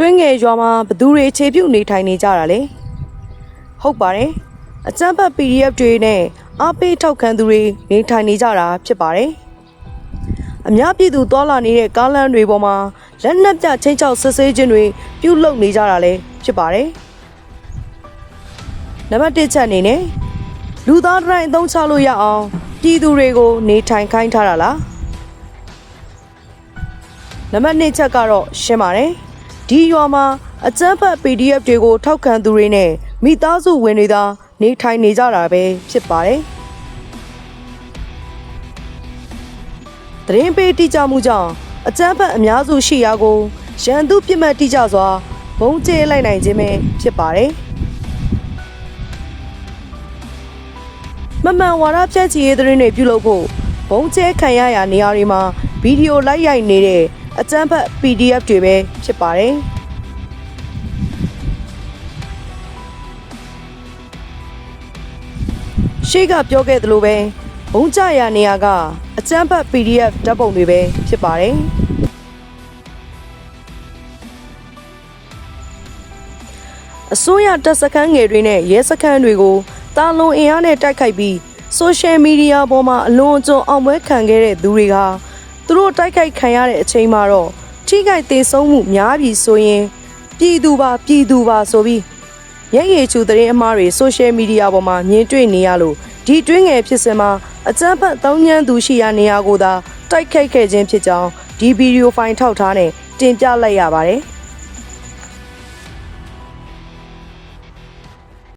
တွင်းငယ်ရွာမှာဘသူတွေအခြေပြုနေထိုင်နေကြတာလဲဟုတ်ပါတယ်အကြမ်းဖက် PDF တွေနဲ့အားပေးထောက်ခံသူတွေနေထိုင်နေကြတာဖြစ်ပါတယ်အများပြည်သူတော်လာနေတဲ့ကားလမ်းတွေပေါ်မှာလက်နက်ပြချင်းချောက်ဆစ်ဆေးခြင်းတွေပြုလုပ်နေကြတာလည်းဖြစ်ပါတယ်နံပါတ်1ချက်အနေနဲ့လူသားတိုင်းအသုံးချလို့ရအောင်ပြည်သူတွေကိုနေထိုင်ခိုင်းထားတာလားနံပါတ်2ချက်ကတော့ရှင်းပါတယ်ဒီရွာမှာအကြမ်းဖက် PDF တွေကိုထောက်ခံသူတွေနဲ့မိသားစုဝင်တွေသာနေထိုင်နေကြတာပဲဖြစ်ပါတယ်သတင်းပေးတိကျမှုကြောင့်အကြမ်းဖက်အများစုရှိရာကိုရန်သူပြစ်မှတ်တိကျစွာဘုံကျဲလိုက်နိုင်ခြင်းပဲဖြစ်ပါတယ်မမှန်ဝါဒဖြန့်ချီရေးသတင်းတွေပြုလုပ်ဖို့ဘုံကျဲခံရရာနေရာတွေမှာဗီဒီယိုလိုက်ရိုက်နေတဲ့အကြမ်းဖက် PDF တွေပဲဖြစ်ပါတယ်ရှေ့ကပြောခဲ့သလိုပဲဘုံကျရာနေရာကအကြမ်းဖက် PDF ဓာတ်ပုံတွေပဲဖြစ်ပါတယ်အစိုးရတပ်စခန်းငယ်တွေနဲ့ရဲစခန်းတွေကိုတာလွန်အင်အားနဲ့တိုက်ခိုက်ပြီး social media ပေါ်မှာအလွန်အကျွံအောင်ပွဲခံခဲ့တဲ့သူတွေကသူတို့တိုက်ခိုက်ခံရတဲ့အချိန်မှာတော့ထိခိုက်သေးဆုံးမှုများပြီဆိုရင်ပြည်သူပါဆိုပြီးရဲရည်ချူသတင်းအမှားတွေ social media ပေါ်မှာမြင်တွေ့နေရလို့ဒီတွင်းငယ်ဖြစ်စဉ်မှာအကြမ်းဖက်တောင်းညမ်းသူရှိရာနေရာကိုသာတိုက်ခိုက်ခဲ့ခြင်းဖြစ်ကြောင်းဒီဗီဒီယိုဖိုင်ထောက်ထားနဲ့တင်ပြလိုက်ရပါတယ်